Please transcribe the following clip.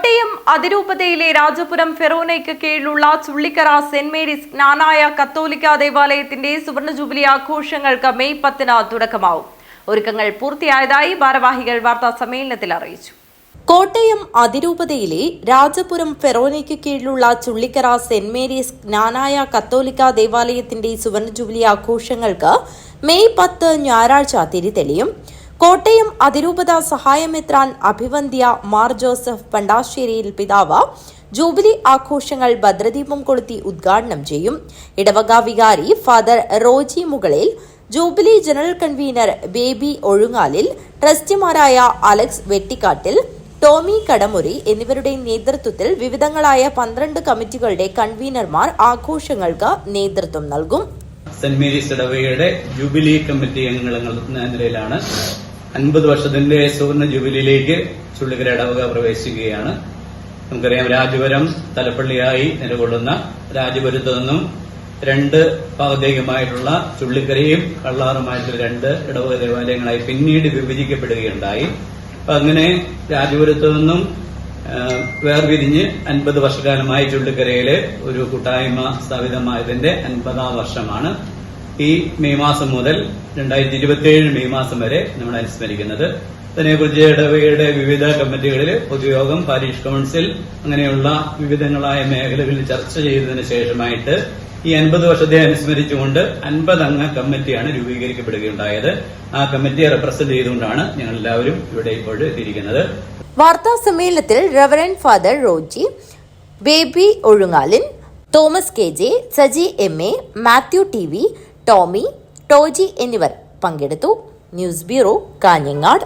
കോട്ടയം അതിരൂപതയിലെ രാജപുരം ഫെറോനയ്ക്ക് കീഴിലുള്ള Chullikkara saint Mary's ജ്ഞാനായ കത്തോലിക്ക ദേവാലയത്തിന്റെ സുവർണ ജൂബിലി ആഘോഷങ്ങൾക്ക് മെയ് 10 തുടക്കമാവും. ഒരുക്കങ്ങൾ പൂർത്തിയായതായി ഭാരവാഹികൾ വാർത്താ സമ്മേളനത്തിൽ അറിയിച്ചു. കോട്ടയം അതിരൂപതയിലെ രാജപുരം ഫെറോനയ്ക്ക് കീഴിലുള്ള ചുള്ളിക്കര സെന്റ് മേരീസ് ജ്ഞാനായ കത്തോലിക്ക ദേവാലയത്തിന്റെ സുവർണ ജൂബിലി ആഘോഷങ്ങൾക്ക് മെയ് 10 ഞായറാഴ്ച തിരിതെളിയും. കോട്ടയം അതിരൂപത സഹായമെത്രാൻ അഭിവന്ദ്യ മാർ ജോസഫ് പണ്ടാശ്ശേരിയിൽ പിതാവ് ജൂബിലി ആഘോഷങ്ങൾ ഭദ്രദീപം കൊളുത്തി ഉദ്ഘാടനം ചെയ്യും. ഇടവക വികാരി father Roji Mukalil, jubilee general convener Baby Ozhungalil, ട്രസ്റ്റിമാരായ അലക്സ് വെട്ടിക്കാട്ടിൽ, ടോമി കടമുറി എന്നിവരുടെ നേതൃത്വത്തിൽ വിവിധങ്ങളായ 12 കമ്മിറ്റികളുടെ കൺവീനർമാർ ആഘോഷങ്ങൾക്ക് നേതൃത്വം നൽകും. സെന്റ് മേരീസ് ഇടവകയുടെ ജൂബിലി കമ്മിറ്റി അംഗങ്ങൾ എന്ന നിലയിലാണ് 50 വർഷത്തിന്റെ സുവർണ ജൂബിലിയിലേക്ക് ചുള്ളിക്കര ഇടവക പ്രവേശിക്കുകയാണ്. നമുക്കറിയാം, രാജപുരം തലപ്പള്ളിയായി നിലകൊള്ളുന്ന രാജപുരത്തു നിന്നും 2 ഭാഗത്തേക്കുമായിട്ടുള്ള ചുള്ളിക്കരയും കള്ളാറുമായിട്ടുള്ള 2 ഇടവക ദേവാലയങ്ങളായി പിന്നീട് വിഭജിക്കപ്പെടുകയുണ്ടായി. അങ്ങനെ രാജപുരത്തു നിന്നും വേർപിരിഞ്ഞ് 50 വർഷക്കാലമായി ചുള്ളിക്കരയിലെ ഒരു കൂട്ടായ്മ സ്ഥാപിതമായതിന്റെ 50ാം വർഷമാണ് ഈ മെയ് മാസം മുതൽ 2027 മെയ് മാസം വരെ നമ്മൾ അനുസ്മരിക്കുന്നത്. അതിനെക്കുറിച്ച് ഇടവകയുടെ വിവിധ കമ്മിറ്റികളിൽ പൊതുയോഗം, പാരിഷ് കൌൺസിൽ അങ്ങനെയുള്ള വിവിധങ്ങളായ മേഖലകളിൽ ചർച്ച ചെയ്തതിനു ശേഷമായിട്ട് ഈ 50 വർഷത്തെ അനുസ്മരിച്ചുകൊണ്ട് 50 അംഗ കമ്മിറ്റിയാണ് രൂപീകരിക്കപ്പെടുകയുണ്ടായത്. ആ കമ്മിറ്റിയെ റെപ്രസെന്റ് ചെയ്തുകൊണ്ടാണ് ഞങ്ങൾ എല്ലാവരും ഇവിടെ ഇപ്പോൾ എത്തിയിരിക്കുന്നത്. വാർത്താ സമ്മേളനത്തിൽ റവറൻ ഫാദർ റോജി, ബേബി ഒഴുങ്ങാലിൻ, Thomas K J, Saji MA, Mathew TV, Tomy, Toji എന്നിവർ പങ്കെടുത്തു. News bureau, Kanhangad.